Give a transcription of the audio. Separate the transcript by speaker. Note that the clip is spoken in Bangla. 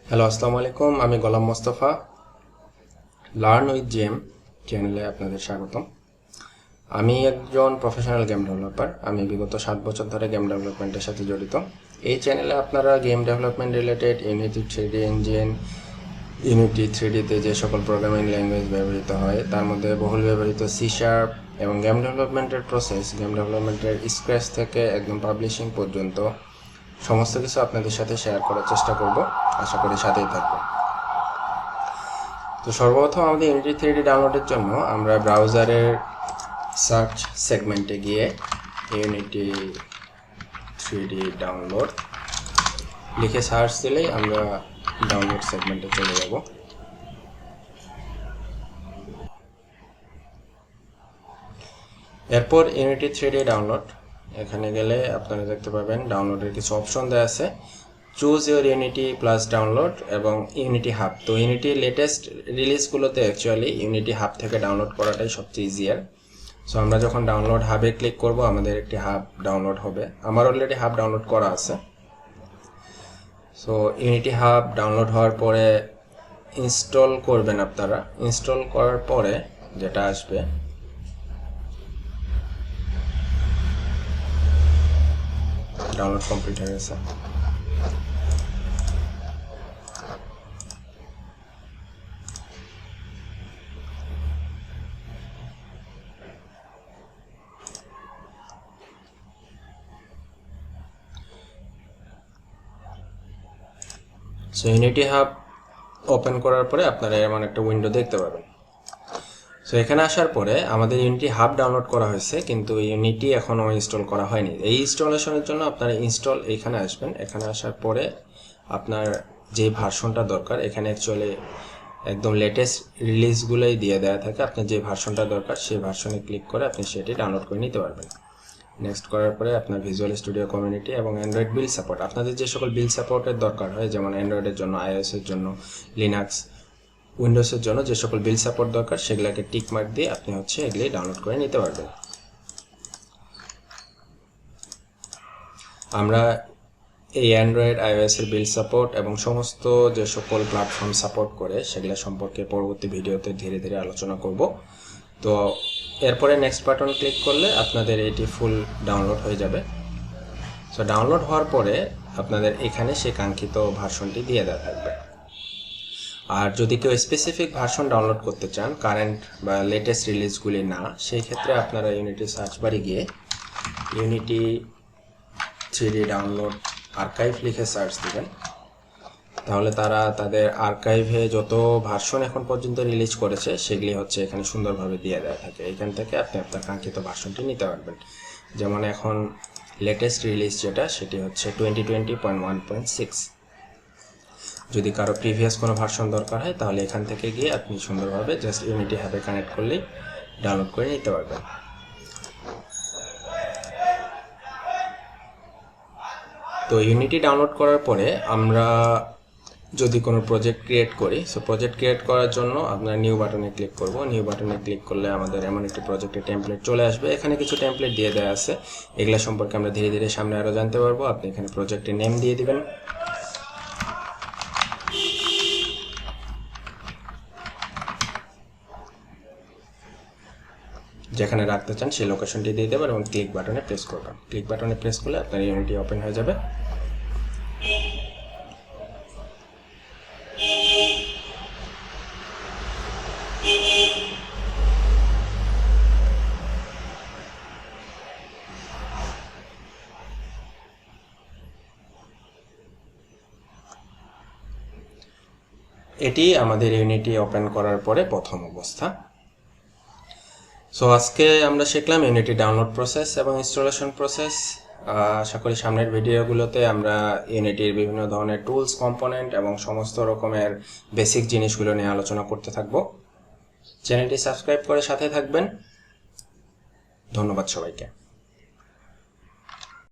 Speaker 1: হ্যালো, আসসালামু আলাইকুম। আমি গোলাম মোস্তফা। লার্ন উইথ জেম চ্যানেলে আপনাদের স্বাগতম। আমি একজন প্রফেশনাল গেম ডেভেলপার। আমি বিগত 7 বছর ধরে গেম ডেভেলপমেন্টের সাথে জড়িত। এই চ্যানেলে আপনারা game development related unity 3D engine, unity 3Dতে যে সকল প্রোগ্রামিং ল্যাঙ্গুয়েজ ব্যবহৃত হয় তার মধ্যে বহুল ব্যবহৃত সি শার্প এবং গেম ডেভেলপমেন্টের প্রসেস, গেম ডেভেলপমেন্টের স্ক্র্যাচ থেকে একদম পাবলিশিং পর্যন্ত সমস্ত কিছু আপনাদের সাথে শেয়ার করার চেষ্টা করব। আশা করি সাথেই থাকবেন। তো সর্বপ্রথম আমাদের ইউনিটি 3D ডাউনলোডের জন্য আমরা ব্রাউজারের সার্চ সেগমেন্টে গিয়ে ইউনিটি 3D ডাউনলোড লিখে সার্চ দিলেই আমরা ডাউনলোড সেগমেন্টে চলে যাব। এরপর ইউনিটি 3D ডাউনলোড এখানে গেলে আপনারা দেখতে পাবেন ডাউনলোডের কিছু অপশন দেওয়া আছে, choose your unity plus download এবং ইউনিটি হাব। তো ইউনিটি লেটেস্ট রিলিজগুলোতে অ্যাকচুয়ালি ইউনিটি হাব থেকে ডাউনলোড করাটাই সবচেয়ে ইজিয়ার। সো আমরা যখন ডাউনলোড হাবে ক্লিক করব আমাদের একটি হাব ডাউনলোড হবে। আমার অলরেডি হাব ডাউনলোড করা আছে। সো ইউনিটি হাব ডাউনলোড হওয়ার পরে ইনস্টল করবেন আপনারা। ইনস্টল করার পরে যেটা আসবে, ডাউনলোড কমপ্লিট হয়ে গেছে। সো ইউনিটি হাব ওপেন করার পরে আপনারা এমন একটা উইন্ডো দেখতে পাবেন। সো এখানে আসার পরে আমাদের ইউনিটি হাব ডাউনলোড করা হয়েছে, কিন্তু ইউনিটি এখনও ইনস্টল করা হয়নি। এই ইনস্টলেশনের জন্য আপনারা ইনস্টল এখানে আসবেন। এখানে আসার পরে আপনার যে ভার্সনটা দরকার, এখানে অ্যাকচুয়ালি একদম লেটেস্ট রিলিজগুলোই দিয়ে দেওয়া থাকে। আপনার যে ভার্সনটা দরকার সেই ভার্সনে ক্লিক করে আপনি সেটি ডাউনলোড করে নিতে পারবেন। নেক্সট করার পরে আপনার ভিজুয়াল স্টুডিও কমিউনিটি এবং অ্যান্ড্রয়েড বিল্ড সাপোর্ট, আপনাদের যে সকল বিল্ড সাপোর্টের দরকার হয়, যেমন অ্যান্ড্রয়েডের জন্য, আইওএসের জন্য, লিনাক্স, উইন্ডোজের জন্য যে সকল বিল্ড সাপোর্ট দরকার সেগুলোকে টিক মার্ক দিয়ে আপনি এগুলি ডাউনলোড করে নিতে পারবেন। আমরা এই অ্যান্ড্রয়েড আইওএসের বিল্ড সাপোর্ট এবং সমস্ত যে সকল প্ল্যাটফর্ম সাপোর্ট করে সেগুলো সম্পর্কে পরবর্তী ভিডিওতে ধীরে ধীরে আলোচনা করব। তো এরপরে নেক্সট বাটন ক্লিক করলে আপনাদের এটি ফুল ডাউনলোড হয়ে যাবে। সো ডাউনলোড হওয়ার পরে আপনাদের এখানে সেই কাঙ্ক্ষিত ভার্সনটি দিয়ে দেওয়া থাকবে। আর যদি কেউ স্পেসিফিক ভার্সন ডাউনলোড করতে চান, কারেন্ট বা লেটেস্ট রিলিজগুলি না, সেই ক্ষেত্রে আপনারা ইউনিটি সার্চ বারে গিয়ে ইউনিটি 3D ডাউনলোড আর্কাইভ লিখে সার্চ দিবেন। তাহলে তারা তাদের আর্কাইভে যত ভার্সন এখন পর্যন্ত রিলিজ করেছে সেগুলি এখানে সুন্দরভাবে দিয়ে দেওয়া থাকে। এখান থেকে আপনি আপনার কাঙ্ক্ষিত ভার্সনটি নিতে পারবেন। যেমন এখন লেটেস্ট রিলিজ যেটা, সেটি হচ্ছে 2020.1.6। যদি কারো প্রিভিয়াস কোনো ভার্সন দরকার হয় তাহলে এখান থেকে গিয়ে আপনি সুন্দরভাবে জাস্ট ইউনিটি হাবে কানেক্ট করলেই ডাউনলোড করে নিতে পারবেন। তো ইউনিটি ডাউনলোড করার পরে আমরা যদি কোনো প্রজেক্ট ক্রিয়েট করি, সো প্রজেক্ট ক্রিয়েট করার জন্য আপনার নিউ বাটনে ক্লিক করব। নিউ বাটনে ক্লিক করলে আমাদের এমন একটি প্রজেক্টের টেমপ্লেট চলে আসবে। এখানে কিছু টেমপ্লেট দিয়ে দেওয়া আছে, এগুলা সম্পর্কে আমরা ধীরে ধীরে সামনে আরও জানতে পারবো। আপনি এখানে প্রজেক্টের নেম দিয়ে দিবেন। যেখানে রাখতে চান সেই লোকেশনটি দিয়ে দেবেন এবং ক্লিক বাটনে প্রেস করবেন। ক্লিক বাটনে প্রেস করলে আপনার ইউনিটি ওপেন হয়ে যাবে। এটি আমাদের ইউনিটি ওপেন করার পরে প্রথম অবস্থা। সো আজকে আমরা শিখলাম ইউনিটি ডাউনলোড প্রসেস এবং ইনস্টলেশন প্রসেস। আশা করি সামনের ভিডিওগুলোতে আমরা ইউনিটির বিভিন্ন ধরনের টুলস, কম্পোনেন্ট এবং সমস্ত রকমের বেসিক জিনিসগুলো নিয়ে আলোচনা করতে থাকব। চ্যানেলটি সাবস্ক্রাইব করে সাথে থাকবেন। ধন্যবাদ সবাইকে।